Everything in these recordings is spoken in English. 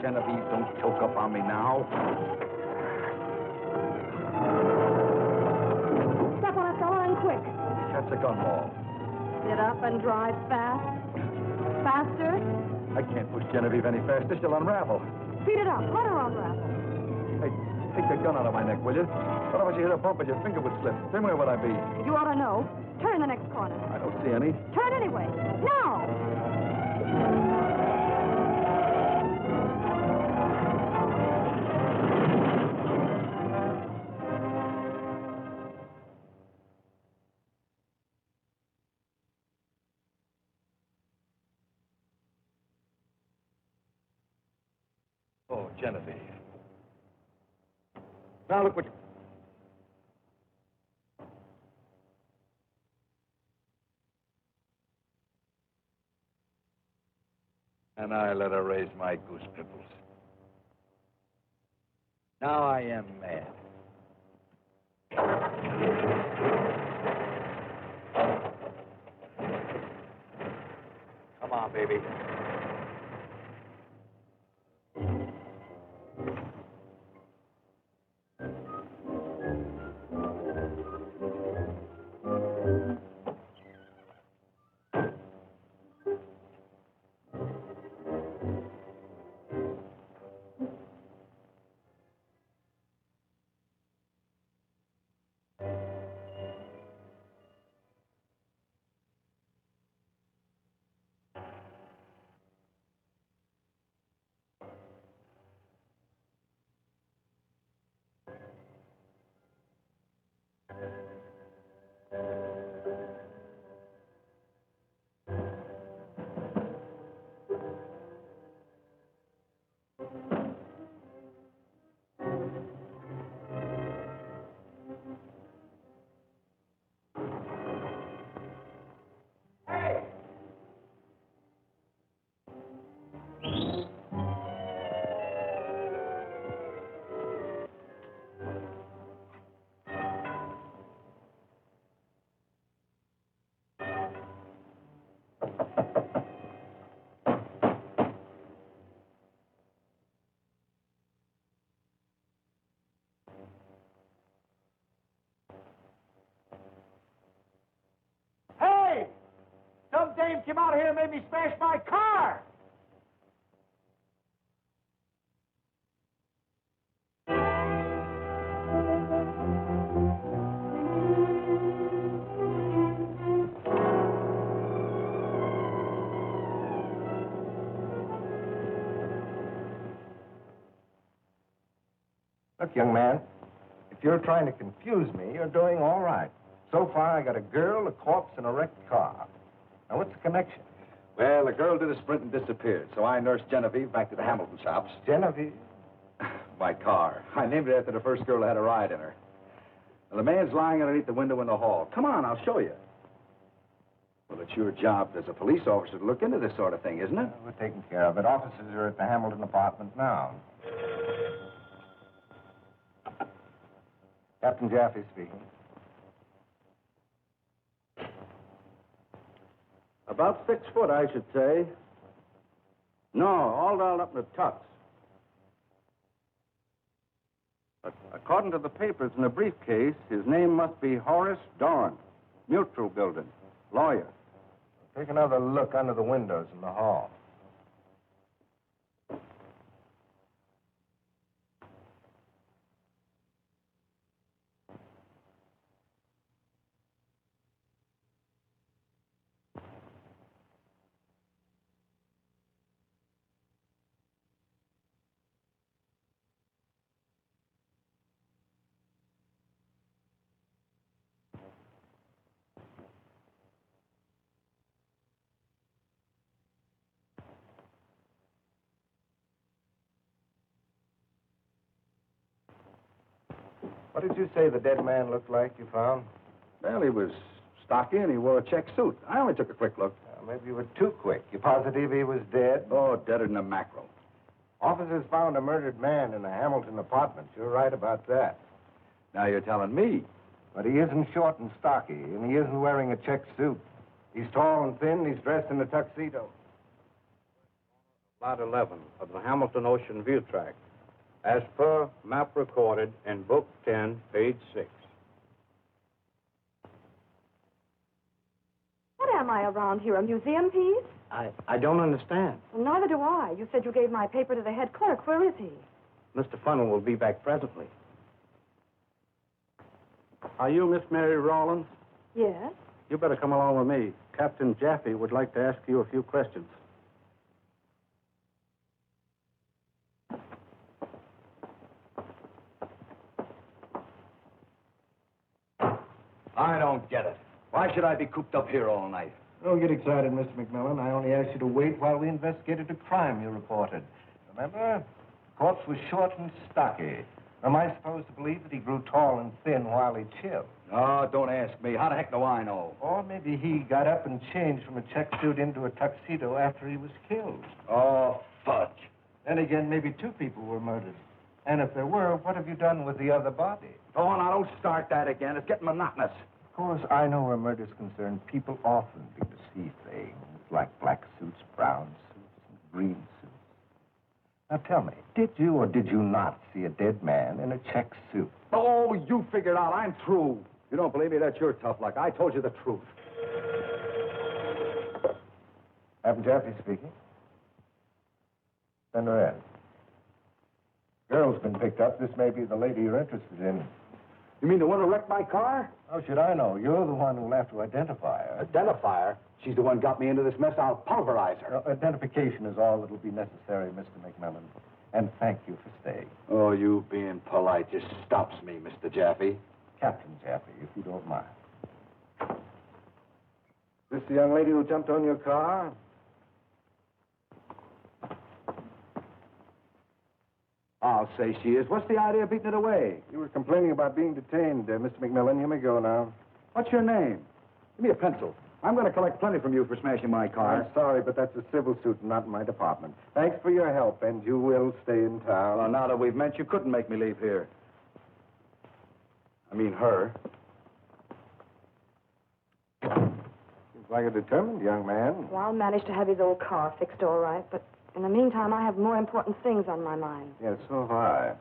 Genevieve, don't choke up on me now. Step on it, fella, and quick. Catch a gun ball. Get up and drive fast. Faster. I can't push Genevieve any faster. She'll unravel. Speed it up. Let her unravel. Hey, take that gun out of my neck, will you? Otherwise you hit a bump and your finger would slip. Then where would I be? You ought to know. Turn the next corner. I don't see any. Turn anyway. Now! Oh, Genevieve. Now look what... And I let her raise my goose pimples. Now I am mad. Come on, baby. Some dame came out here and made me smash my car. Look, young man, if you're trying to confuse me, you're doing all right. So far, I got a girl, a corpse, and a wrecked car. Now, what's the connection? Well, the girl did a sprint and disappeared, so I nursed Genevieve back to the Hamilton shops. Genevieve? My car. I named it after the first girl that had a ride in her. Now, the man's lying underneath the window in the hall. Come on, I'll show you. Well, it's your job as a police officer to look into this sort of thing, isn't it? We're taking care of it. Officers are at the Hamilton apartment now. Captain Jaffe speaking. About 6 foot, I should say. No, all down up in the tux. According to the papers in the briefcase, his name must be Horace Dorrance, Mutual Building, lawyer. Take another look under the windows in the hall. What did you say the dead man looked like you found? Well, he was stocky and he wore a check suit. I only took a quick look. Maybe you were too quick. You positive he was dead? Oh, deader than a mackerel. Officers found a murdered man in a Hamilton apartment. You're right about that. Now you're telling me. But he isn't short and stocky, and he isn't wearing a check suit. He's tall and thin, and he's dressed in a tuxedo. Lot 11 of the Hamilton Ocean View Tract, as per map recorded in Book 10, page 6. What am I around here, a museum piece? I don't understand. Well, neither do I. You said you gave my paper to the head clerk. Where is he? Mr. Funnel will be back presently. Are you Miss Mary Rawlins? Yes. You better come along with me. Captain Jaffe would like to ask you a few questions. I don't get it. Why should I be cooped up here all night? Don't get excited, Mr. McMillan. I only asked you to wait while we investigated a crime you reported. Remember? The corpse was short and stocky. Am I supposed to believe that he grew tall and thin while he chilled? Oh, don't ask me. How the heck do I know? Or maybe he got up and changed from a check suit into a tuxedo after he was killed. Oh, fudge. Then again, maybe two people were murdered. And if there were, what have you done with the other body? Oh, now don't start that again. It's getting monotonous. Of course, I know where murder's concerned. People often do to see things like black suits, brown suits, and green suits. Now tell me, did you or did you not see a dead man in a check suit? Oh, you figured out. I'm through. You don't believe me? That's your tough luck. I told you the truth. Captain Jaffe speaking. Send her in. Girl's been picked up. This may be the lady you're interested in. You mean the one who wrecked my car? How should I know? You're the one who'll have to identify her. Identify her? She's the one got me into this mess. I'll pulverize her. Identification is all that'll be necessary, Mr. McMillan. And thank you for staying. Oh, you being polite just stops me, Mr. Jaffe. Captain Jaffe, if you don't mind. This the young lady who jumped on your car? I'll say she is. What's the idea of beating it away? You were complaining about being detained, Mr. McMillan. You may go now. What's your name? Give me a pencil. I'm going to collect plenty from you for smashing my car. I'm sorry, but that's a civil suit, not my department. Thanks for your help, and you will stay in town. Well, now that we've met, you couldn't make me leave here. I mean, her. Seems like a determined young man. Well, I'll manage to have his old car fixed all right, but in the meantime, I have more important things on my mind. Yes, so have I.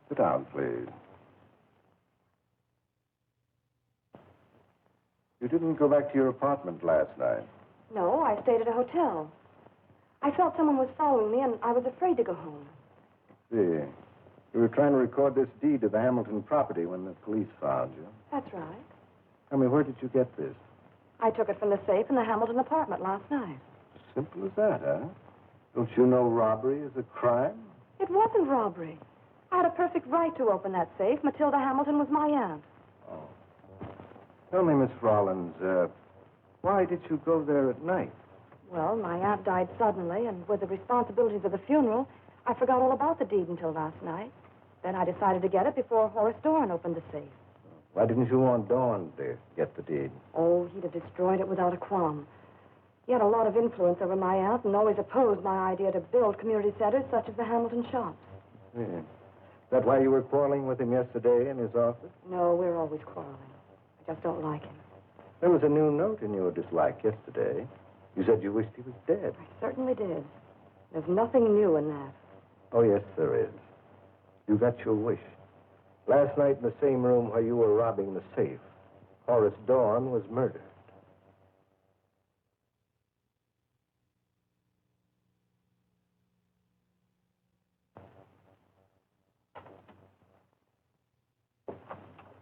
Sit down, please. You didn't go back to your apartment last night. No, I stayed at a hotel. I felt someone was following me, and I was afraid to go home. See, you were trying to record this deed to the Hamilton property when the police found you. That's right. Tell me, where did you get this? I took it from the safe in the Hamilton apartment last night. Simple as that, huh? Don't you know robbery is a crime? It wasn't robbery. I had a perfect right to open that safe. Matilda Hamilton was my aunt. Oh. Tell me, Miss Rawlins, why did you go there at night? Well, my aunt died suddenly, and with the responsibilities of the funeral, I forgot all about the deed until last night. Then I decided to get it before Horace Dorn opened the safe. Why didn't you want Dawn to get the deed? Oh, he'd have destroyed it without a qualm. He had a lot of influence over my aunt and always opposed my idea to build community centers such as the Hamilton shops. Yeah. Is that why you were quarreling with him yesterday in his office? No, we're always quarreling. I just don't like him. There was a new note in your dislike yesterday. You said you wished he was dead. I certainly did. There's nothing new in that. Oh, yes, there is. You got your wish. Last night in the same room where you were robbing the safe, Horace Dorn was murdered.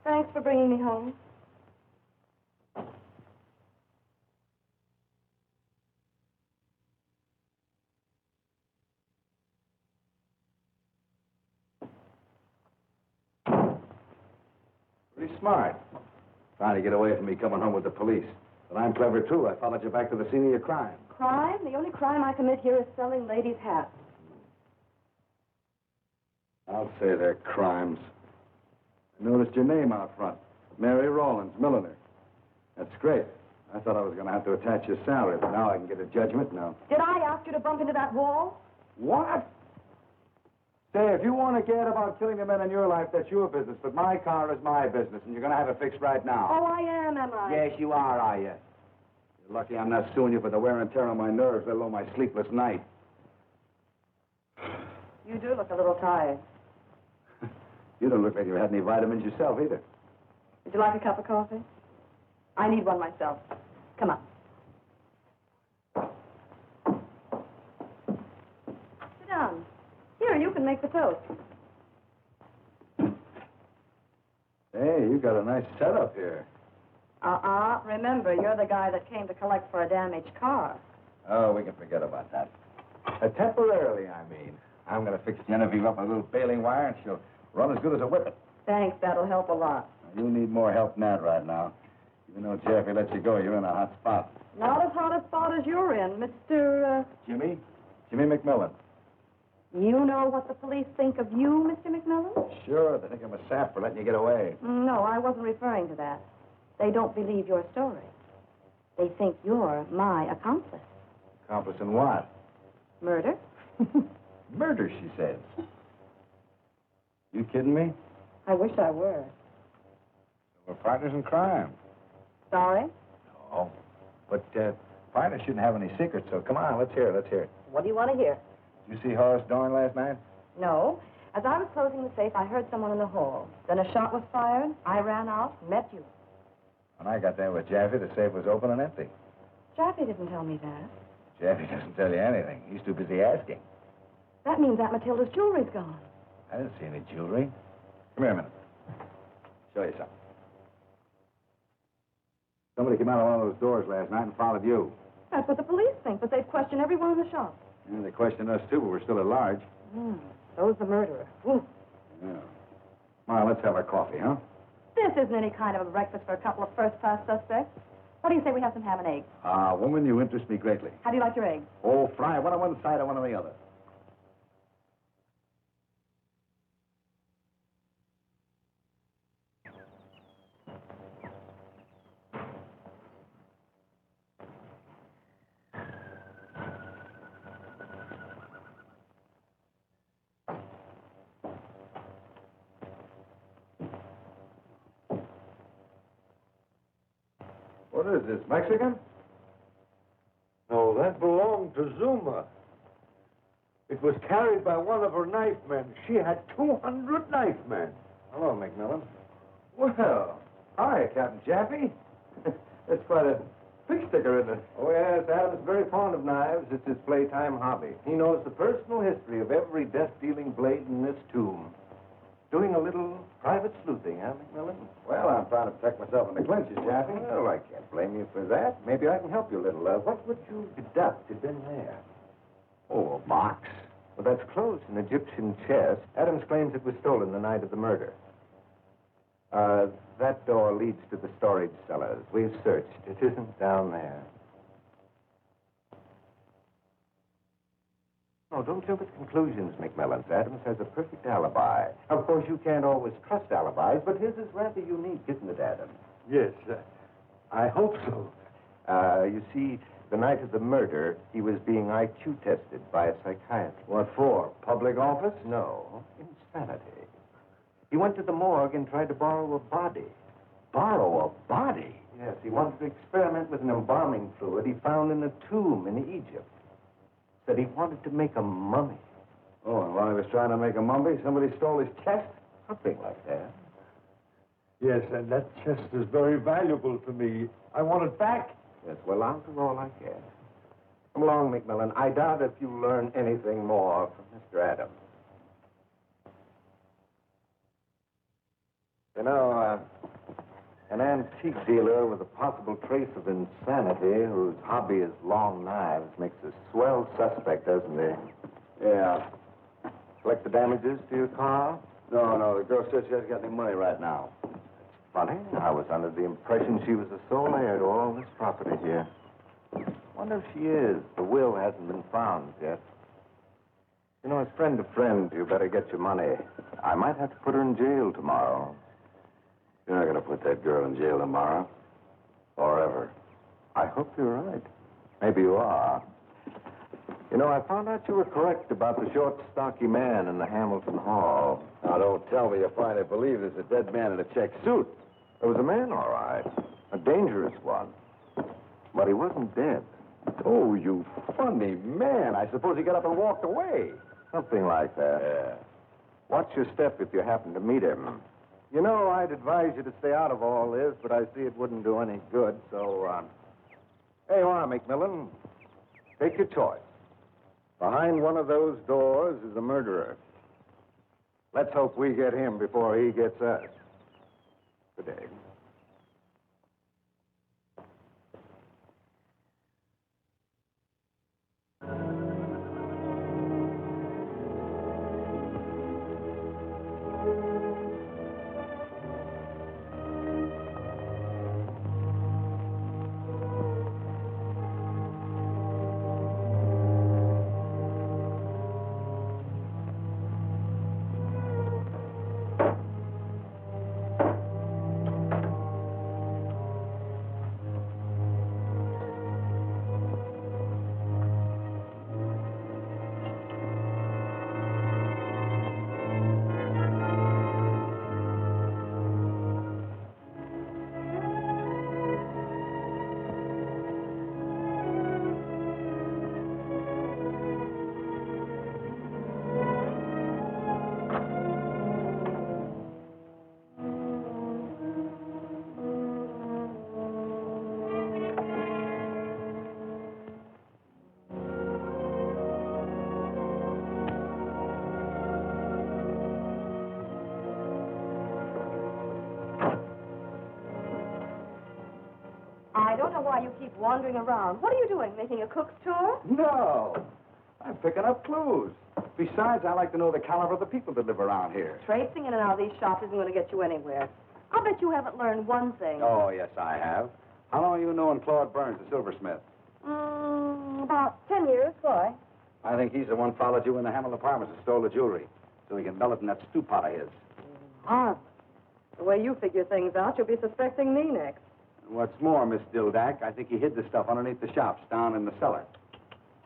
Thanks for bringing me home. Pretty smart. Trying to get away from me coming home with the police. But I'm clever, too. I followed you back to the scene of your crime. Crime? The only crime I commit here is selling ladies' hats. I'll say they're crimes. I noticed your name out front. Mary Rawlins, milliner. That's great. I thought I was going to have to attach your salary, but now I can get a judgment now. Did I ask you to bump into that wall? What? Say, if you want to get about killing the men in your life, that's your business. But my car is my business, and you're going to have it fixed right now. Oh, I am I? Yes, you are you? You're lucky I'm not suing you for the wear and tear on my nerves, let alone my sleepless night. You do look a little tired. You don't look like you had any vitamins yourself either. Would you like a cup of coffee? I need one myself. Come on. Sit down. Here, you can make the toast. Hey, you got a nice setup here. Remember, you're the guy that came to collect for a damaged car. Oh, we can forget about that. Temporarily, I mean. I'm going to fix Genevieve up with a little baling wire, and she'll run as good as a whippet. Thanks, that'll help a lot. You need more help than that right now. Even though Jeffy lets you go, you're in a hot spot. Not as hot a spot as you're in, Mr. Jimmy McMillan. You know what the police think of you, Mr. McMillan? Sure, they think I'm a sap for letting you get away. No, I wasn't referring to that. They don't believe your story. They think you're my accomplice. Accomplice in what? Murder? Murder, she says. You kidding me? I wish I were. We're partners in crime. Sorry? No. But partners shouldn't have any secrets, so come on, let's hear it. What do you want to hear? Did you see Horace Dorn last night? No. As I was closing the safe, I heard someone in the hall. Then a shot was fired. I ran out, met you. When I got there with Jaffe, the safe was open and empty. Jaffe didn't tell me that. Jaffe doesn't tell you anything. He's too busy asking. That means Aunt Matilda's jewelry's gone. I didn't see any jewelry. Come here a minute. Show you something. Somebody came out of one of those doors last night and followed you. That's what the police think, but they've questioned everyone in the shop. Yeah, they questioned us, too, but we're still at large. So's the murderer. Ooh. Yeah. Come on, let's have our coffee, huh? This isn't any kind of a breakfast for a couple of first-class suspects. What do you say we have some ham and eggs? Woman, you interest me greatly. How do you like your eggs? Oh, fry one on one side and one on the other. What is this, Mexican? No, that belonged to Zuma. It was carried by one of her knife men. She had 200 knife men. Hello, McMillan. Well, hi, Captain Jaffe. That's quite a big sticker, isn't it? Oh, yes, Adam's very fond of knives. It's his playtime hobby. He knows the personal history of every death-dealing blade in this tomb. Doing a little private sleuthing, huh, McMillan? Well, I'm trying to protect myself in the clinches, Jaffe. Well, I can't blame you for that. Maybe I can help you a little. What would you deduct had been there? Oh, a box. Well, that's close, an Egyptian chest. Adams claims it was stolen the night of the murder. That door leads to the storage cellars. We've searched. It isn't down there. No, don't jump at conclusions, McMillan. Adams has a perfect alibi. Of course, you can't always trust alibis, but his is rather unique, isn't it, Adams? Yes, I hope so. You see, the night of the murder, he was being IQ tested by a psychiatrist. What for? Public office? No, insanity. He went to the morgue and tried to borrow a body. Borrow a body? Yes, he wanted to experiment with an embalming fluid he found in a tomb in Egypt. Said he wanted to make a mummy. Oh, and while he was trying to make a mummy, somebody stole his chest? Something like that. Yes, and that chest is very valuable to me. I want it back. Yes, well, I'll do all I can. Come along, McMillan. I doubt if you learn anything more from Mr. Adams. You know, an antique dealer with a possible trace of insanity whose hobby is long knives makes a swell suspect, doesn't he? Yeah. Collect the damages to your car? No, the girl says she hasn't got any money right now. Funny. I was under the impression she was the sole heir to all this property here. Wonder if she is. The will hasn't been found yet. You know, as friend to friend, you better get your money. I might have to put her in jail tomorrow. You're not going to put that girl in jail tomorrow. Or ever. I hope you're right. Maybe you are. You know, I found out you were correct about the short, stocky man in the Hamilton Hall. Now, don't tell me you finally believe there's a dead man in a check suit. There was a man, all right. A dangerous one. But he wasn't dead. Oh, you funny man. I suppose he got up and walked away. Something like that. Yeah. Watch your step if you happen to meet him. You know, I'd advise you to stay out of all this, but I see it wouldn't do any good, so, Here you are, McMillan. Take your choice. Behind one of those doors is a murderer. Let's hope we get him before he gets us. Good day. I don't know why you keep wandering around. What are you doing, making a cook's tour? No. I'm picking up clues. Besides, I like to know the caliber of the people that live around here. Traipsing in and out of these shops isn't going to get you anywhere. I'll bet you haven't learned one thing. Oh, yes, I have. How long have you known Claude Burns, the silversmith? About 10 years. Why? I think he's the one followed you in the Hamill Apartments and stole the jewelry, so he can dull it in that stew pot of his. The way you figure things out, you'll be suspecting me next. And what's more, Miss Dildak, I think he hid the stuff underneath the shops down in the cellar.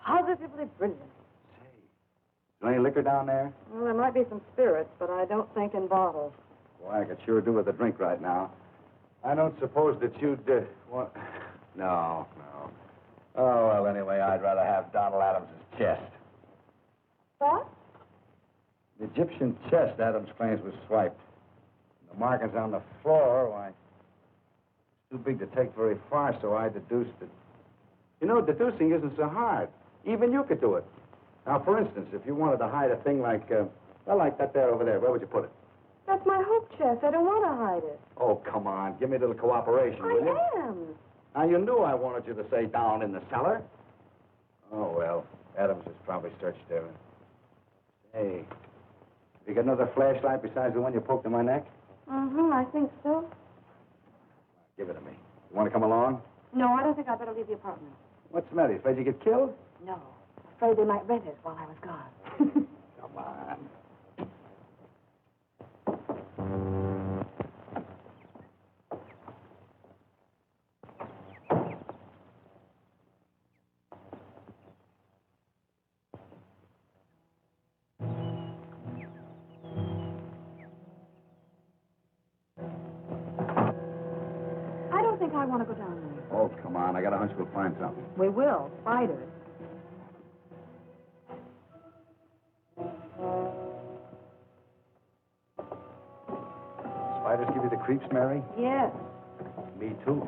Positively brilliant. Say, is there any liquor down there? Well, there might be some spirits, but I don't think in bottles. Boy, I could sure do with a drink right now. I don't suppose that you'd, want... No. Oh, well, anyway, I'd rather have Donald Adams' chest. What? The Egyptian chest Adams claims was swiped. The markings on the floor, why, it's too big to take very far, so I deduced it. You know, deducing isn't so hard. Even you could do it. Now, for instance, if you wanted to hide a thing like, like that there over there, where would you put it? That's my hope chest. I don't want to hide it. Oh, come on. Give me a little cooperation, will you? I am. Now, you knew I wanted you to say down in the cellar. Oh, well, Adams has probably searched there. Hey, you got another flashlight besides the one you poked in my neck? I think so. Give it to me. You want to come along? No, I don't think I'd better leave the apartment. What's the matter? You afraid you get killed? No. Afraid they might rent it while I was gone. Come on. I want to go down there. Oh, come on. I got a hunch we'll find something. We will. Spiders. Spiders give you the creeps, Mary? Yes. Me, too.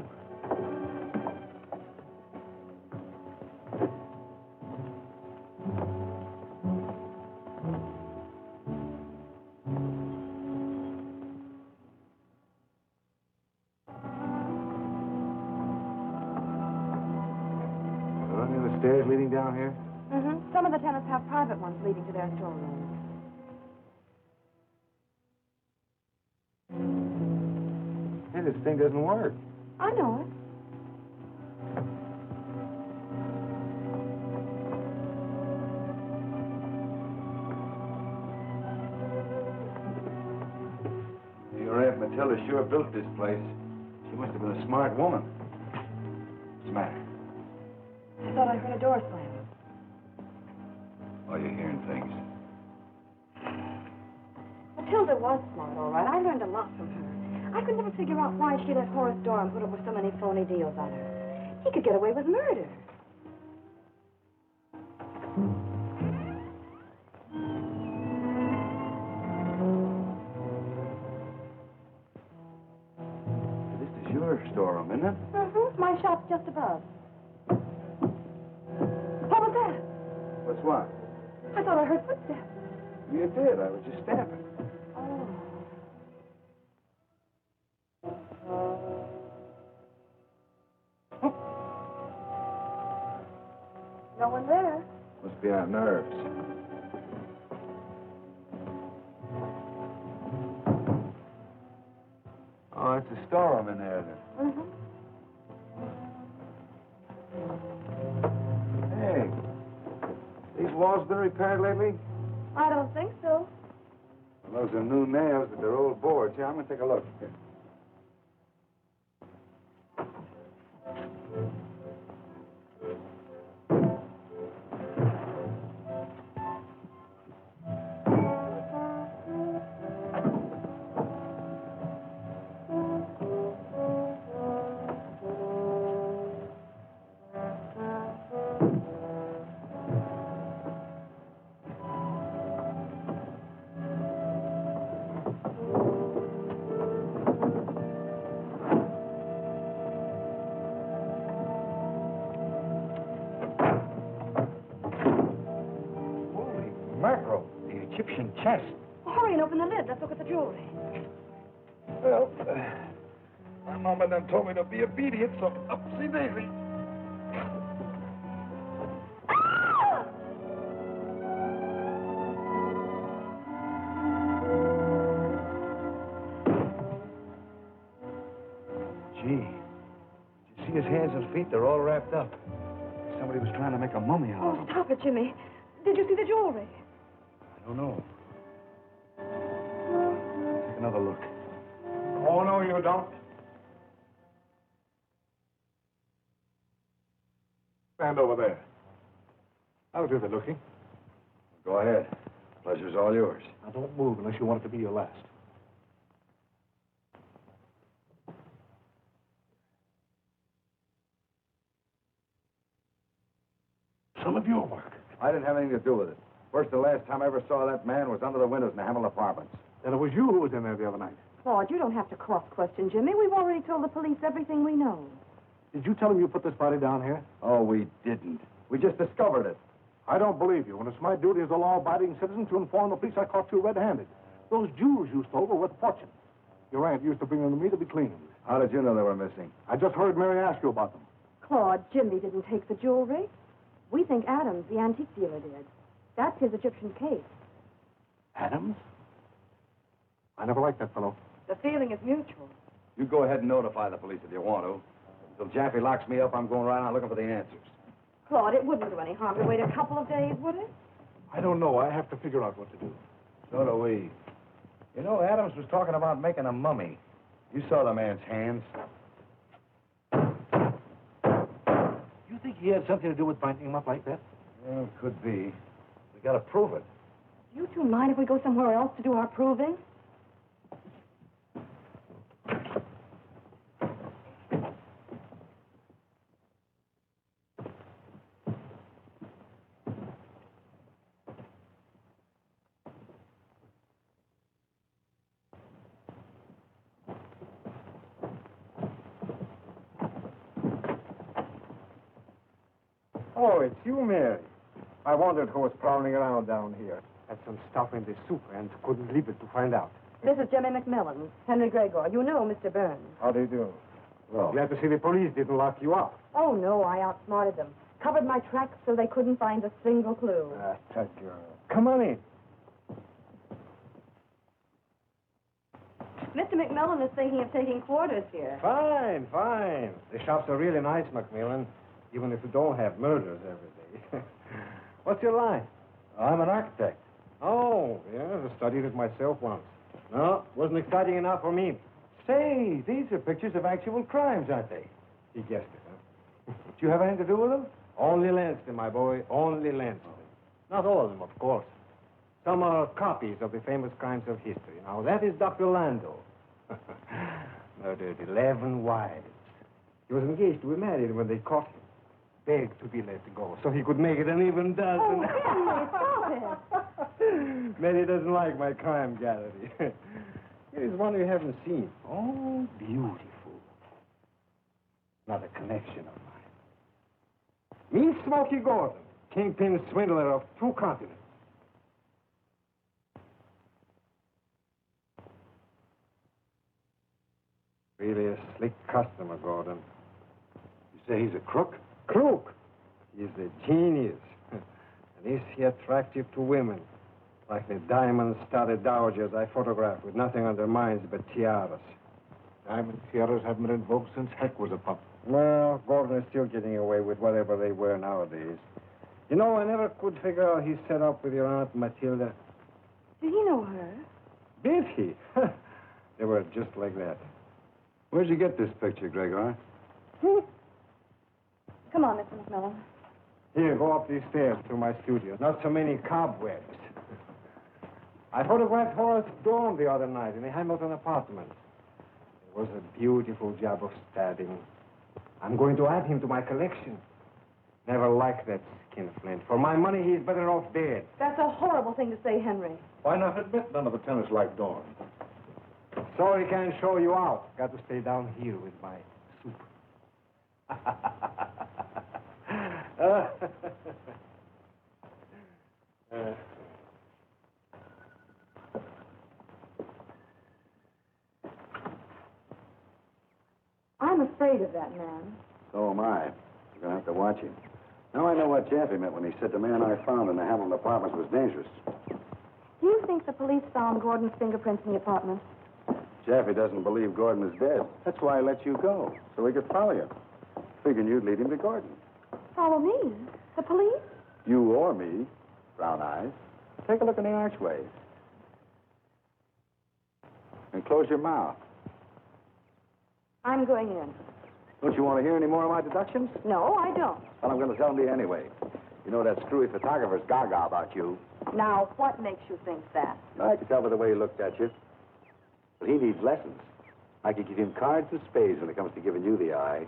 Stairs leading down here? Some of the tenants have private ones leading to their storerooms. Hey, this thing doesn't work. I know it. Your Aunt Matilda sure built this place. She must have been a smart woman. What's the matter? I thought I heard a door slam. Oh, you're hearing things. Matilda was smart, all right. I learned a lot from her. I could never figure out why she let Horace Doran put up with so many phony deals on her. He could get away with murder. just above. What was that? What's what? I thought I heard footsteps. You did. I was just stamping. Oh. No one there. Must be our nerves. Oh, it's a storeroom in there, then. Mm-hmm. Hey, these walls been repaired lately? I don't think so. Well, those are new nails, but they're old boards. Here, I'm going to take a look. Here. Mackerel, the Egyptian chest. Well, hurry and open the lid. Let's look at the jewelry. Well, my mama done told me to be obedient, so upsy daisy. Gee, did you see his hands and feet? They're all wrapped up. Somebody was trying to make a mummy out of Oh, him. stop it, Jimmy. Did you see the jewelry? I don't know. Take another look. Oh, no, you don't. Stand over there. I'll do the looking. Go ahead. Pleasure's all yours. Now, don't move unless you want it to be your last. Some of your work. I didn't have anything to do with it. First and last time I ever saw that man was under the windows in the Hamill Apartments. Then it was you who was in there the other night. Claude, you don't have to cross-question Jimmy. We've already told the police everything we know. Did you tell him you put this body down here? Oh, we didn't. We just discovered it. I don't believe you. And it's my duty as a law-abiding citizen to inform the police I caught you red-handed. Those jewels you stole were worth a fortune. Your aunt used to bring them to me to be cleaned. How did you know they were missing? I just heard Mary ask you about them. Claude, Jimmy didn't take the jewelry. We think Adams, the antique dealer, did. That's his Egyptian case. Adams? I never liked that fellow. The feeling is mutual. You go ahead and notify the police if you want to. Until Jaffe locks me up, I'm going right on looking for the answers. Claude, it wouldn't do any harm to wait a couple of days, would it? I don't know. I have to figure out what to do. So do we. You know, Adams was talking about making a mummy. You saw the man's hands. You think he had something to do with binding him up like that? Well, could be. We gotta prove it. Do you two mind if we go somewhere else to do our proving? Oh, it's you, Mary. I wondered who was prowling around down here. Had some stuff in the soup and couldn't leave it to find out. This is Jimmy McMillan, Henry Gregor. You know Mr. Burns. How do you do? Well, Glad to see the police didn't lock you up. Oh, no, I outsmarted them. Covered my tracks so they couldn't find a single clue. That's a girl. Come on in. Mr. McMillan is thinking of taking quarters here. Fine, fine. The shops are really nice, McMillan, even if you don't have murders every day. What's your line? I'm an architect. Oh, yeah, I studied it myself once. No, wasn't exciting enough for me. Say, these are pictures of actual crimes, aren't they? He guessed it, huh? Do you have anything to do with them? Only Lanston, my boy, only Lanston. Not all of them, of course. Some are copies of the famous crimes of history. Now, that is Dr. Lando. Murdered 11 wives. He was engaged to be married when they caught him. Begged to be let go so he could make it an even dozen. Oh, Henry, stop it. Mary doesn't like my crime gallery. Here is one you haven't seen. Oh, beautiful. Another connection of mine. Me, Smokey Gordon, kingpin swindler of 2 continents. Really a slick customer, Gordon. You say he's a crook? Crook. He's a genius. And is he attractive to women? Like the diamond-studded dowagers I photograph with nothing on their minds but tiaras. Diamond tiaras haven't been in vogue since Heck was a pup. Well, Gordon is still getting away with whatever they wear nowadays. You know, I never could figure out he set up with your Aunt Matilda. Did he know her? Did he? They were just like that. Where'd you get this picture, Gregor? Come on, Mr. McMillan. Here, go up these stairs to my studio. Not so many cobwebs. I photographed Horace Dorn the other night in the Hamilton apartment. It was a beautiful job of stabbing. I'm going to add him to my collection. Never liked that skinflint. For my money, he's better off dead. That's a horrible thing to say, Henry. Why not admit none of the tenors like Dawn? Sorry, can't show you out. Got to stay down here with my soup. I'm afraid of that man. So am I. You're going to have to watch him. Now I know what Jaffe meant when he said the man I found in the Hamilton apartments was dangerous. Do you think the police found Gordon's fingerprints in the apartment? Jaffe doesn't believe Gordon is dead. That's why I let you go, so he could follow you. Figuring you'd lead him to Gordon. Follow me? The police? You or me, brown eyes. Take a look in the archway. And close your mouth. I'm going in. Don't you want to hear any more of my deductions? No, I don't. Well, I'm going to tell them to you anyway. You know that screwy photographer's gaga about you. Now, what makes you think that? I could tell by the way he looked at you. But he needs lessons. I could give him cards and spades when it comes to giving you the eye.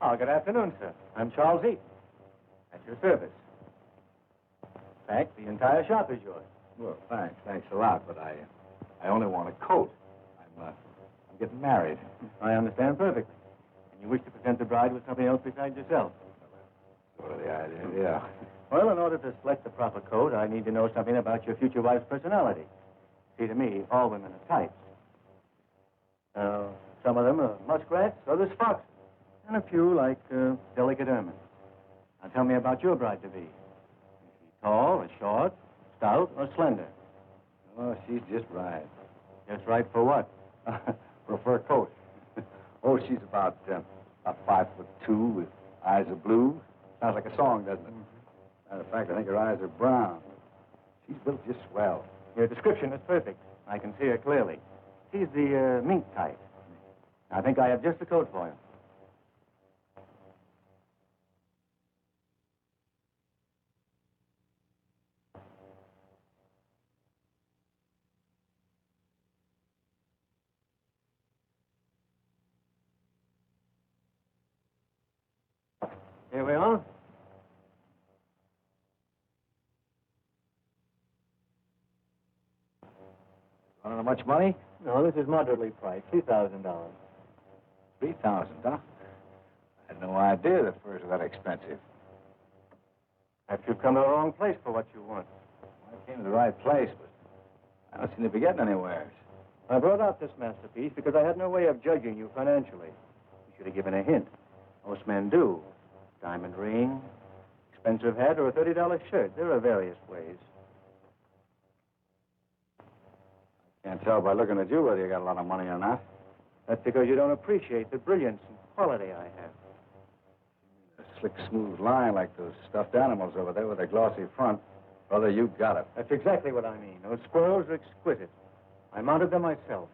Oh, good afternoon, sir. I'm Charles Eaton. At your service. In fact, the entire shop is yours. Well, thanks. Thanks a lot, but I only want a coat. I'm getting married. I understand perfectly. And you wish to present the bride with something else besides yourself. Sort of the idea, yeah. Well, in order to select the proper coat, I need to know something about your future wife's personality. See, to me, all women are types. Some of them are muskrats, others foxes. And a few like delicate ermine. Now tell me about your bride-to-be. Is she tall or short, stout or slender? Oh, she's just right. Just right for what? For a fur coat. Oh, she's about 5'2" with eyes of blue. Sounds like a song, doesn't it? Matter of fact, I think her eyes are brown. She's built just swell. Your description is perfect. I can see her clearly. She's the mink type. I think I have just the coat for you. Here we are. Want to know much money? No, this is moderately priced. $3,000. 3,000, huh? I had no idea that furs were that expensive. Perhaps you've come to the wrong place for what you want. I came to the right place, but I don't seem to be getting anywhere. I brought out this masterpiece because I had no way of judging you financially. You should have given a hint. Most men do. Diamond ring, expensive hat, or a $30 shirt. There are various ways. Can't tell by looking at you whether you got a lot of money or not. That's because you don't appreciate the brilliance and quality I have. A slick, smooth line like those stuffed animals over there with a glossy front. Brother, you got it. That's exactly what I mean. Those squirrels are exquisite. I mounted them myself.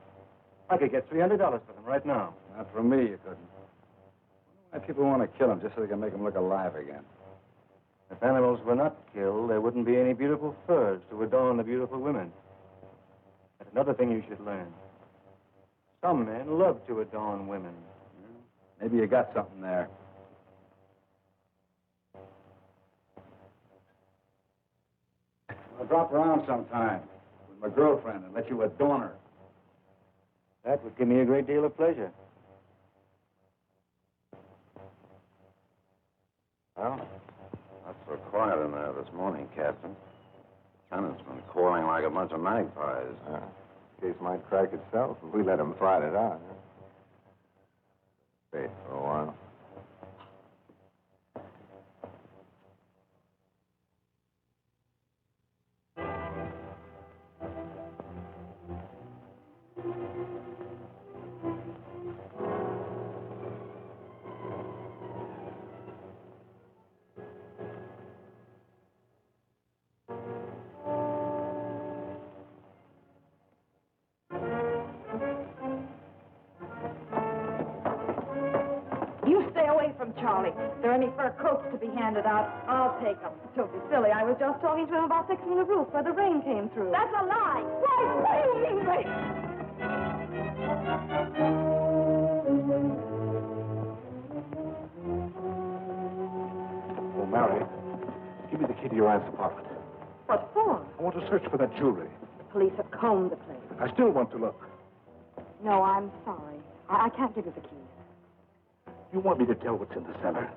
I could get $300 for them right now. Not from me, you couldn't. Why people want to kill them just so they can make them look alive again? If animals were not killed, there wouldn't be any beautiful furs to adorn the beautiful women. That's another thing you should learn. Some men love to adorn women. Maybe you got something there. I'll drop around sometime with my girlfriend and let you adorn her. That would give me a great deal of pleasure. Well, not so quiet in there this morning, Captain. Tenant's been quarreling like a bunch of magpies. Case might crack itself if we let him fight it out. Wait for a while. You stay away from Charlie. If there are any fur coats to be handed out, I'll take them. Don't be silly. I was just talking to him about fixing the roof where the rain came through. That's a lie. Why? What do you mean, Ray? Oh, Mary, give me the key to your aunt's apartment. What for? I want to search for that jewelry. The police have combed the place. I still want to look. No, I'm sorry. I can't give you the keys. You want me to tell what's in the cellar?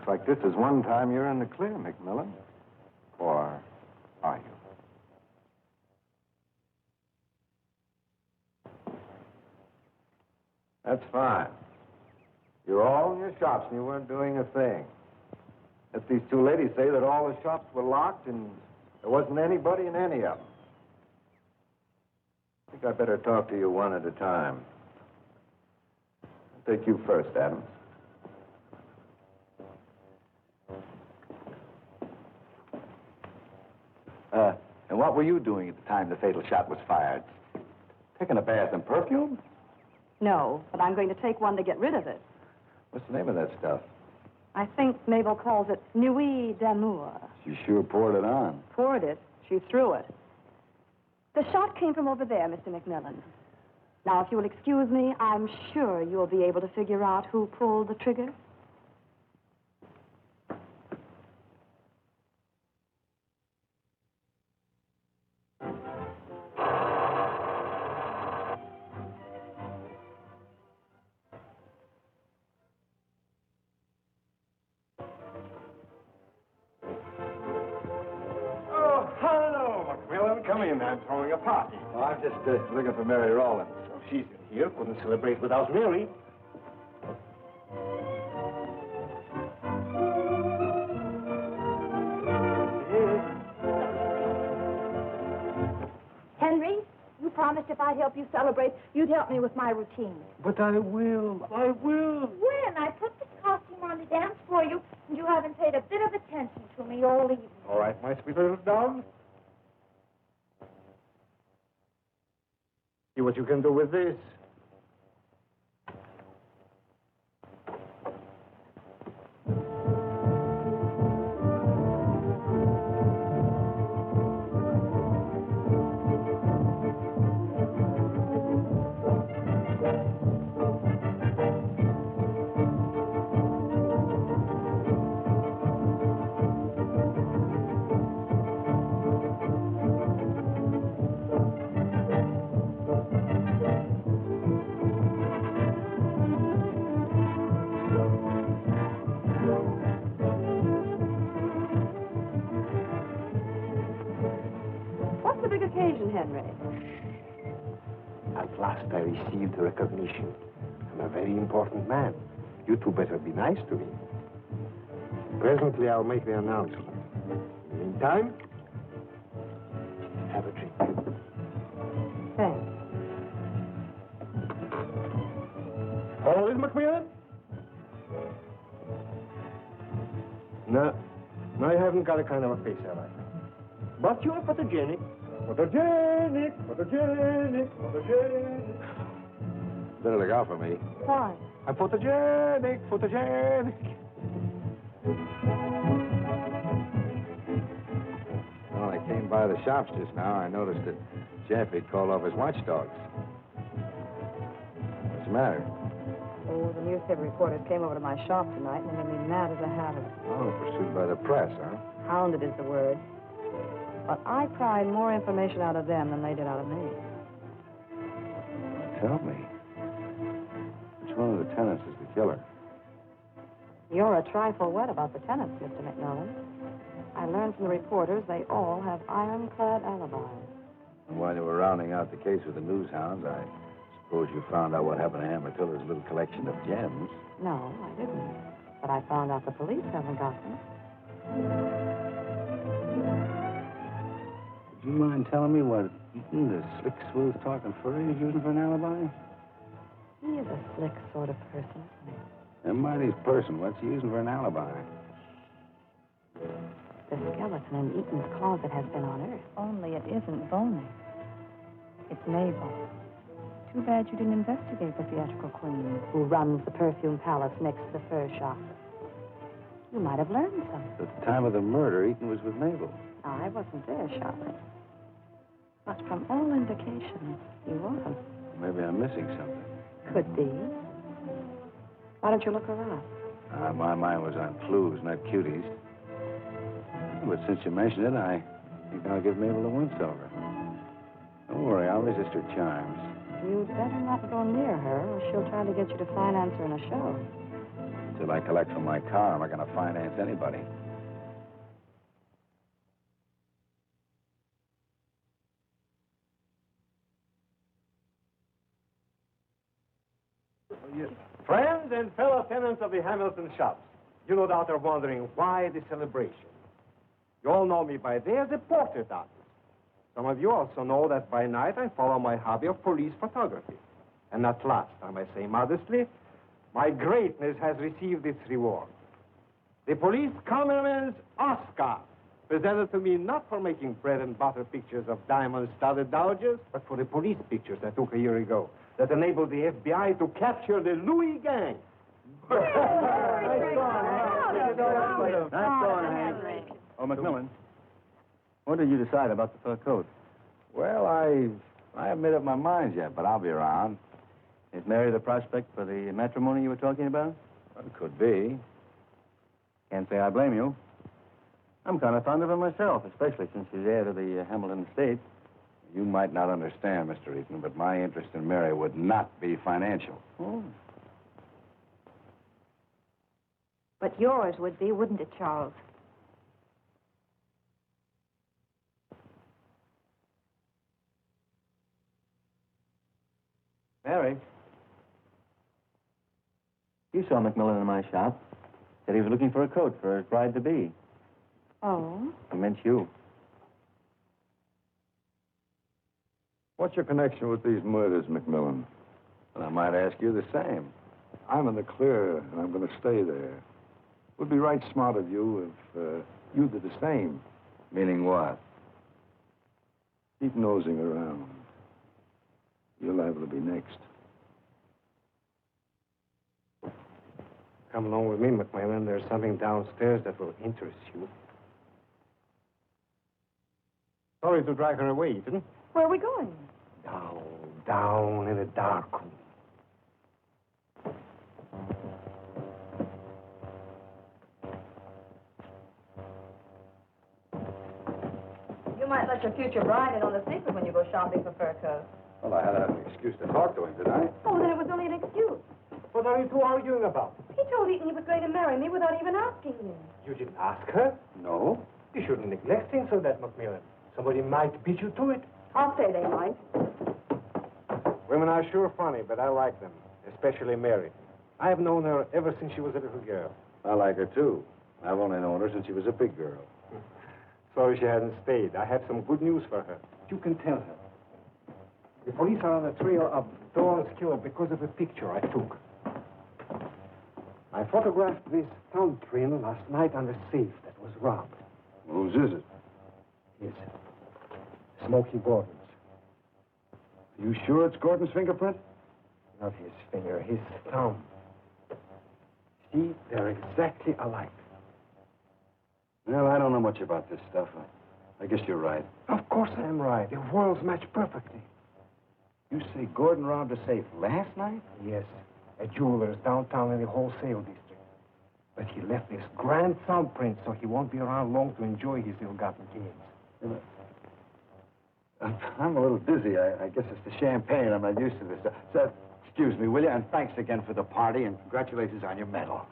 Looks like this is one time you're in the clear, McMillan. Or are you? That's fine. You're all in your shops and you weren't doing a thing. Let these two ladies say that all the shops were locked and there wasn't anybody in any of them. I think I'd better talk to you one at a time. I'll take you first, Adams. And what were you doing at the time the fatal shot was fired? Taking a bath in perfume? No, but I'm going to take one to get rid of it. What's the name of that stuff? I think Mabel calls it Nuit d'Amour. She sure poured it on. Poured it. She threw it. The shot came from over there, Mr. McMillan. Now, if you will excuse me, I'm sure you'll be able to figure out who pulled the trigger. Come in, I'm throwing a party. Oh, I'm just looking for Mary Rawlins. So she's in here, couldn't celebrate without Mary. Henry, you promised if I'd help you celebrate, you'd help me with my routine. But I will. When? I put this costume on to dance for you, and you haven't paid a bit of attention to me all evening. All right, my sweet little dove. See what you can do with this. Henry. At last I received recognition. I'm a very important man. You two better be nice to me. Presently, I'll make the announcement. In the meantime, have a drink. Thanks. All is McMillan? No, I haven't got a kind of a face I like. But you're photogenic. Photogenic. Better look out for me. Why? I'm photogenic. When I came by the shops just now, I noticed that Jeff had called off his watchdogs. What's the matter? Oh, the newspaper reporters came over to my shop tonight, and they made me mad as a hatter. Oh, pursued by the press, huh? Hounded is the word. But I pried more information out of them than they did out of me. Tell me. Which one of the tenants is the killer? You're a trifle wet about the tenants, Mr. McMillan. I learned from the reporters they all have ironclad alibis. And while you were rounding out the case with the news hounds, I suppose you found out what happened to Aunt Matilda's little collection of gems. No, I didn't. But I found out the police haven't got them. Would you mind telling me what Eaton, the slick, smooth talking furry, is using for an alibi? He is a slick sort of person, isn't he? Never mind his person. What's he using for an alibi? The skeleton in Eaton's closet has been unearthed. Only it isn't bony. It's Mabel. Too bad you didn't investigate the theatrical queen who runs the perfume palace next to the fur shop. You might have learned something. At the time of the murder, Eaton was with Mabel. I wasn't there shopping. But from all indications, he wasn't. Maybe I'm missing something. Could be. Why don't you look her up? My mind was on clues, not cuties. But since you mentioned it, I think I'll give Mabel a once-over. Don't worry, I'll resist her charms. You'd better not go near her, or she'll try to get you to finance her in a show. Till I collect from my car, am I going to finance anybody? Friends and fellow tenants of the Hamilton shops, you no doubt are wondering why the celebration. You all know me by day as a portrait artist. Some of you also know that by night I follow my hobby of police photography. And at last, I may say modestly, my greatness has received its reward. The police cameraman's Oscar, presented to me not for making bread and butter pictures of diamond-studded dowagers, but for the police pictures I took a year ago that enabled the FBI to capture the Louis gang. Nice going, Hank. Oh, McMillan, what did you decide about the fur coat? Well, I haven't made up my mind yet, but I'll be around. Is Mary the prospect for the matrimony you were talking about? Well, it could be. Can't say I blame you. I'm kind of fond of her myself, especially since she's heir to the Hamilton estate. You might not understand, Mr. Eaton, but my interest in Mary would not be financial. Oh. But yours would be, wouldn't it, Charles? Mary, you saw McMillan in my shop. Said he was looking for a coat for his bride-to-be. Oh? I meant you. What's your connection with these murders, McMillan? And I might ask you the same. I'm in the clear, and I'm going to stay there. Would be right smart of you if you did the same. Meaning what? Keep nosing around. You're liable to be next. Come along with me, McMillan. There's something downstairs that will interest you. Sorry to drag her away, Ethan. Where are we going? Down in the dark room. You might let your future bride in on the secret when you go shopping for fur coats. Well, I had to have an excuse to talk to him, did I? Oh, then it was only an excuse. What are you two arguing about? He told Eaton he was going to marry me without even asking him. You didn't ask her? No. You shouldn't neglect things like that, McMillan. Somebody might beat you to it. I'll say they might. Women are sure funny, but I like them, especially Mary. I have known her ever since she was a little girl. I like her, too. I've only known her since she was a big girl. Sorry she hasn't stayed. I have some good news for her. You can tell her. The police are on the trail of Dawn's killer because of a picture I took. I photographed this thumbprint last night on the safe that was robbed. Whose is it? His. Smokey Gordon's. You sure it's Gordon's fingerprint? Not his finger, his thumb. See, they're exactly alike. Well, I don't know much about this stuff. I guess you're right. Of course I'm right. The worlds match perfectly. You say Gordon robbed a safe last night? Yes, a jeweler's downtown in the wholesale district. But he left this grand thumbprint so he won't be around long to enjoy his ill-gotten gains. I'm a little dizzy. I guess it's the champagne. I'm not used to this. So, excuse me, will you? And thanks again for the party, and congratulations on your medal.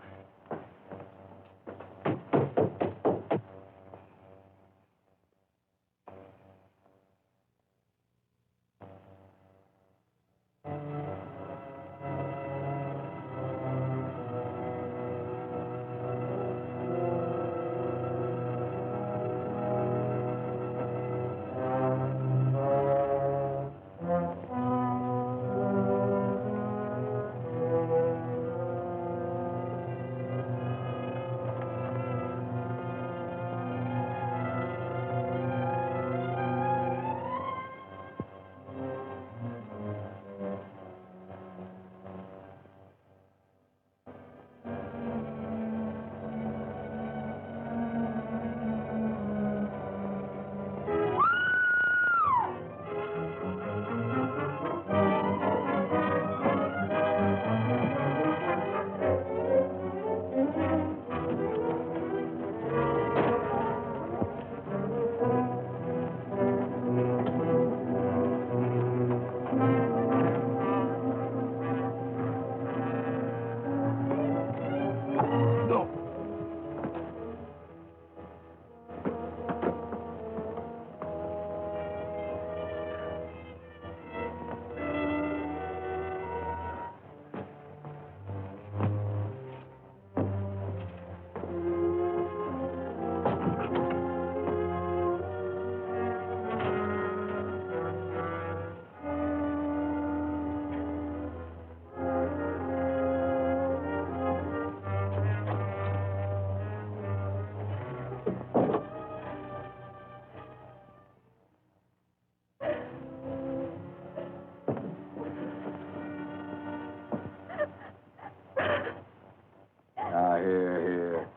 Here.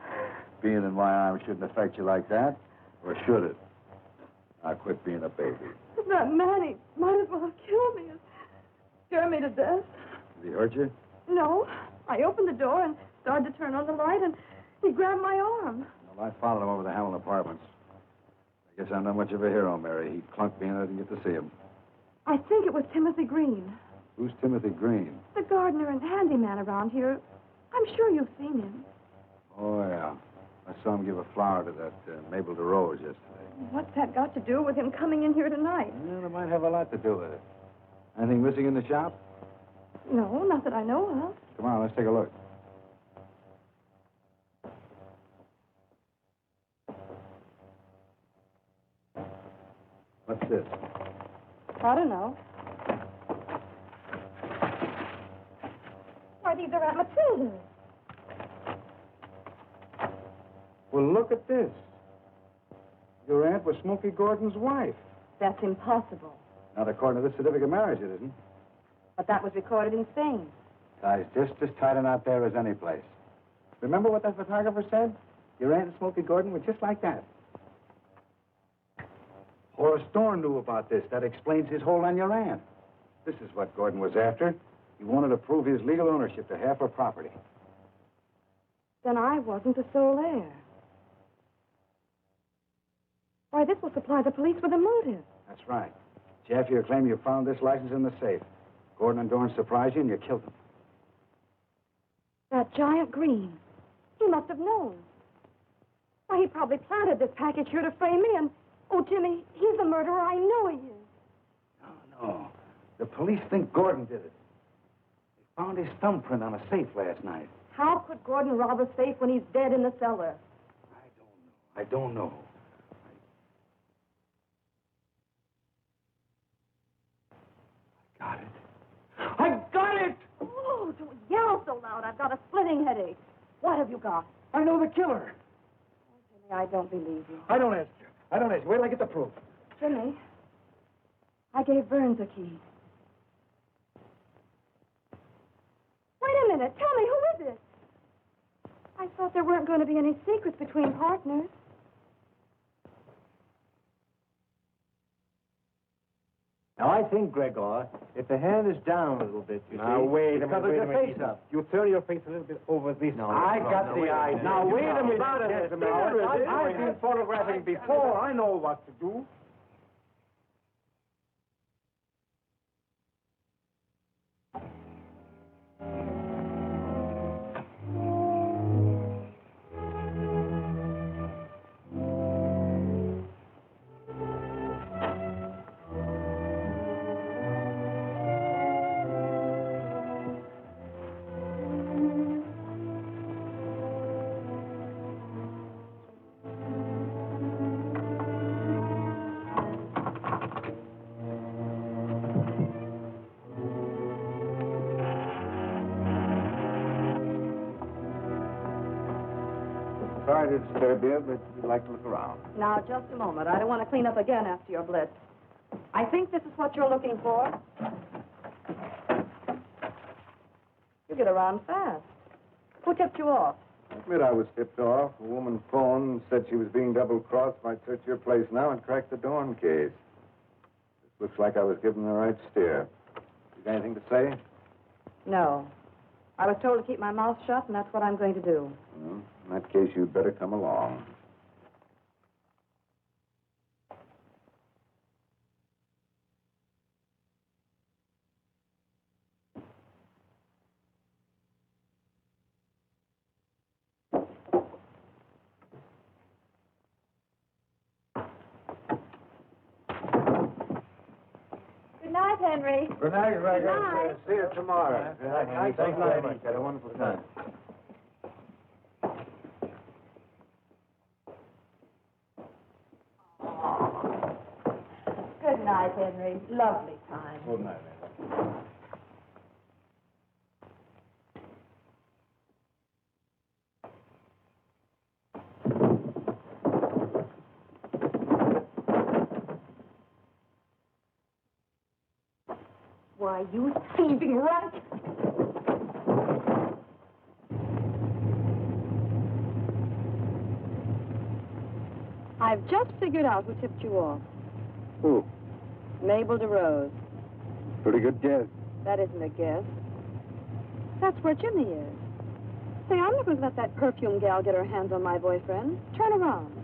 Being in my arms shouldn't affect you like that. Or should it? Now quit being a baby. That man, he might as well have killed me. Scare me to death. Did he hurt you? No. I opened the door and started to turn on the light, and he grabbed my arm. Well, I followed him over to the Helen apartments. I guess I'm not much of a hero, Mary. He clunked me and I didn't get to see him. I think it was Timothy Green, Who's Timothy Green? the gardener and handyman around here. I'm sure you've seen him. Oh, yeah. I saw him give a flower to that Mabel DeRose yesterday. What's that got to do with him coming in here tonight? Well, it might have a lot to do with it. Anything missing in the shop? No, not that I know of. Come on, let's take a look. What's this? I don't know. Why, these are Aunt Matilda's. Well, look at this. Your aunt was Smokey Gordon's wife. That's impossible. Not according to this certificate of marriage, it isn't. But that was recorded in Spain. Guy's just as tight and out there as any place. Remember what that photographer said? Your aunt and Smokey Gordon were just like that. Horace Dorn knew about this. That explains his hold on your aunt. This is what Gordon was after. He wanted to prove his legal ownership to half her property. Then I wasn't the sole heir. Why, this will supply the police with a motive. That's right. Jeff, you claim you found this license in the safe. Gordon and Dorn surprised you and you killed them. That giant Green. He must have known. Why, he probably planted this package here to frame me and... Oh, Jimmy, he's the murderer. I know he is. No. The police think Gordon did it. They found his thumbprint on a safe last night. How could Gordon rob a safe when he's dead in the cellar? I don't know. I got it! Oh, don't yell so loud. I've got a splitting headache. What have you got? I know the killer. Oh, Jimmy, I don't believe you. I don't ask you. Wait till I get the proof. Jimmy, I gave Burns a key. Wait a minute. Tell me, who is it? I thought there weren't going to be any secrets between partners. Now, I think, Gregor, if the hand is down a little bit, you Now, see... wait a minute, Cover wait a your minute. face up. You turn your face a little bit over this. No, I no, got no, the wait a idea. minute. Now, wait a minute. Out of Yes, this, now, I've been photographing before. I know what to do. Sorry to disturb you, but we'd like to look around. Now, just a moment. I don't want to clean up again after your blitz. I think this is what you're looking for. You get around fast. Who tipped you off? I admit I was tipped off. A woman phoned and said she was being double-crossed. Might search your place now and crack the Dorn case. This looks like I was given the right steer. You got anything to say? No. I was told to keep my mouth shut, and that's what I'm going to do. Well, in that case, you'd better come along. Good night, Henry. Good night, Gregor. Good night. See you tomorrow. Thanks very much. Had a wonderful time. night, Henry. Lovely time. Good night, Mabel. Why, you thieving runt! I've just figured out who tipped you off. Who? Mabel DeRose. Pretty good guess. That isn't a guess. That's where Jimmy is. Say, I'm not going to let that perfume gal get her hands on my boyfriend. Turn around.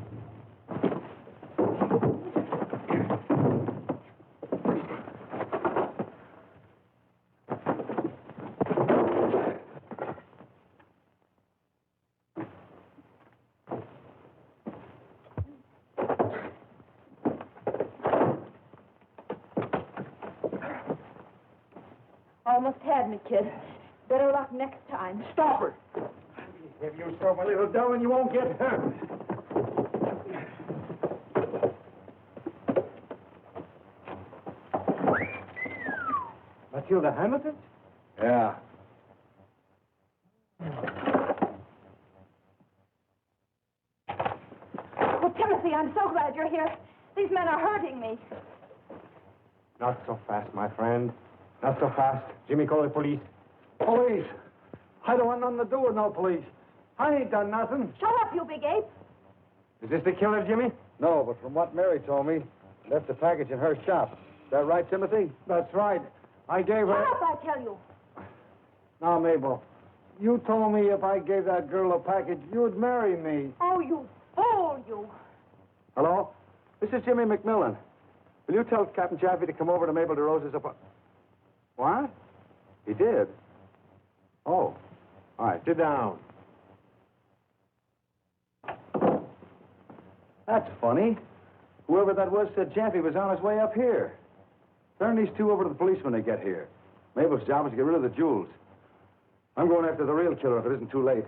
Almost had me, kid. Better luck next time. Stop her! Give yourself a little dough and you won't get hurt. Matilda Hamilton? Yeah. Well, Timothy, I'm so glad you're here. These men are hurting me. Not so fast, my friend. Not so fast. Jimmy, call the police. Police? I don't want nothing to do with no police. I ain't done nothing. Shut up, you big ape. Is this the killer, Jimmy? No, but from what Mary told me, left the package in her shop. Is that right, Timothy? That's right. I gave her... Shut up, I tell you. Now, Mabel, you told me if I gave that girl a package, you'd marry me. Oh, you fool, you. Hello? This is Jimmy McMillan. Will you tell Captain Chaffee to come over to Mabel DeRose's apartment? What? He did? Oh. All right. Sit down. That's funny. Whoever that was said Chaffee was on his way up here. Turn these two over to the police when they get here. Mabel's job is to get rid of the jewels. I'm going after the real killer if it isn't too late.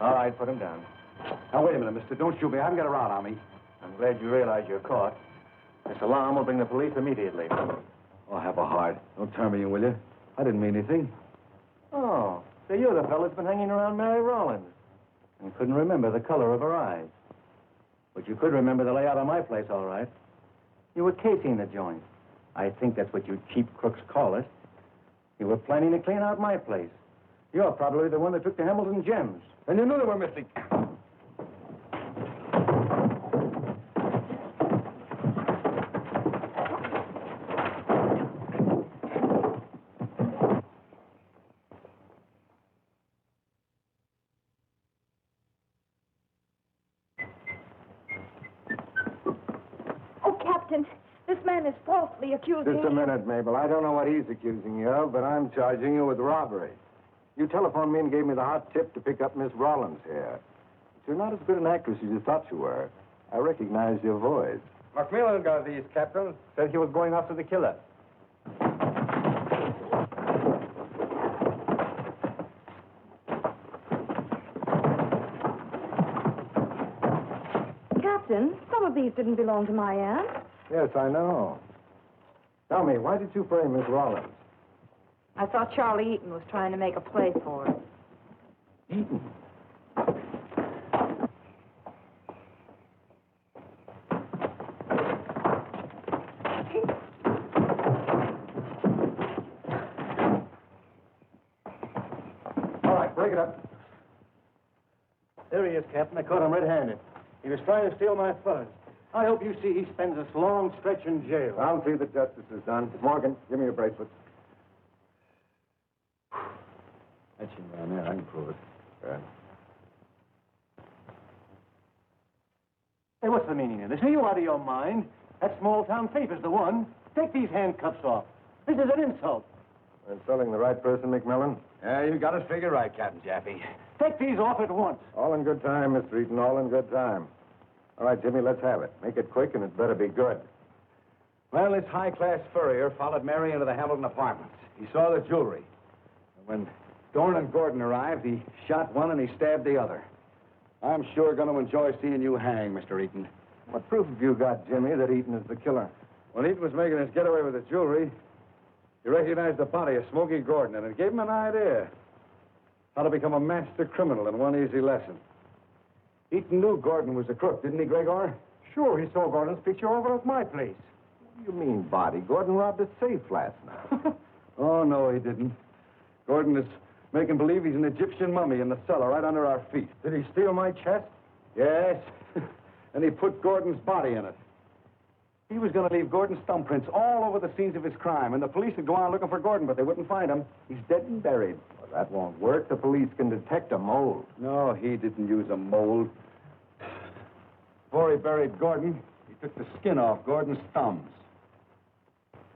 All right, put him down. Now, wait a minute, mister. Don't shoot me. I haven't got a round on me. I'm glad you realize you're caught. This alarm will bring the police immediately. Oh, have a heart. Don't turn me in, will you? I didn't mean anything. Oh, so you're the fellow that's been hanging around Mary Rawlins and couldn't remember the color of her eyes. But you could remember the layout of my place, all right. You were casing the joint. I think that's what you cheap crooks call it. You were planning to clean out my place. You're probably the one that took the Hamilton gems. And you knew they were missing. Oh, Captain, this man is falsely accusing Just a me. minute, Mabel. I don't know what he's accusing you of, but I'm charging you with robbery. You telephoned me and gave me the hot tip to pick up Miss Rawlins here. But you're not as good an actress as you thought you were. I recognize your voice. McMillan got these, Captain. Said he was going after the killer. Captain, some of these didn't belong to my aunt. Yes, I know. Tell me, why did you frame Miss Rawlins? I thought Charlie Eaton was trying to make a play for her. Eaton. All right, break it up. There he is, Captain. I caught him red-handed. He was trying to steal my funds. I hope you see he spends this long stretch in jail. I'll see that justice is done. Morgan, give me your bracelet. That's him down there. I can prove it. Good. Hey, what's the meaning of this? Are you out of your mind? That small-town paper's the one. Take these handcuffs off. This is an insult. Insulting the right person, McMillan? Yeah, you got it figured right, Captain Jaffe. Take these off at once. All in good time, Mr. Eaton, all in good time. All right, Jimmy, let's have it. Make it quick, and it better be good. Well, this high-class furrier followed Mary into the Hamilton apartments. He saw the jewelry. And when Dorn and Gordon arrived, he shot one and he stabbed the other. I'm sure going to enjoy seeing you hang, Mr. Eaton. What proof have you got, Jimmy, that Eaton is the killer? When Eaton was making his getaway with the jewelry, he recognized the body of Smokey Gordon, and it gave him an idea how to become a master criminal in one easy lesson. Eaton knew Gordon was a crook, didn't he, Gregor? Sure, he saw Gordon's picture over at my place. What do you mean, body? Gordon robbed a safe last night. Oh, no, he didn't. Gordon is making believe he's an Egyptian mummy in the cellar right under our feet. Did he steal my chest? Yes. And he put Gordon's body in it. He was going to leave Gordon's thumbprints all over the scenes of his crime, and the police would go on looking for Gordon, but they wouldn't find him. He's dead and buried. Well, that won't work. The police can detect a mold. No, he didn't use a mold. Before he buried Gordon, he took the skin off Gordon's thumbs.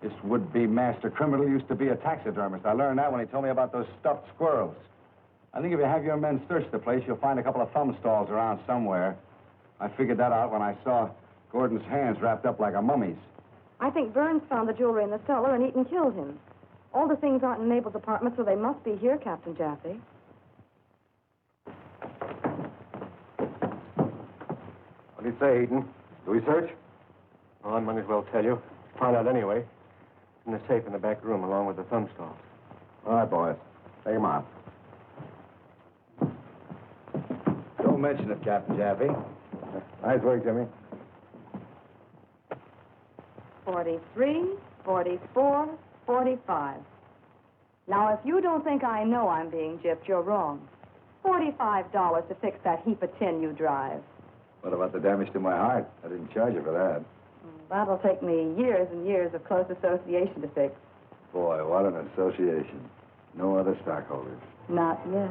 This would-be master criminal used to be a taxidermist. I learned that when he told me about those stuffed squirrels. I think if you have your men search the place, you'll find a couple of thumb stalls around somewhere. I figured that out when I saw Gordon's hands wrapped up like a mummy's. I think Burns found the jewelry in the cellar and Eaton killed him. All the things aren't in Mabel's apartment, so they must be here, Captain Jaffe. What do you say, Eaton? Do we search? Oh, I might as well tell you. Find out anyway. In the safe in the back room, along with the thumb stalls. All right, boys. Take him out. Don't mention it, Captain Jaffe. Nice work, Jimmy. 43, 44, 45. Now, if you don't think I know I'm being gypped, you're wrong. $45 to fix that heap of tin you drive. What about the damage to my heart? I didn't charge you for that. That'll take me years and years of close association to fix. Boy, what an association. No other stockholders. Not yet.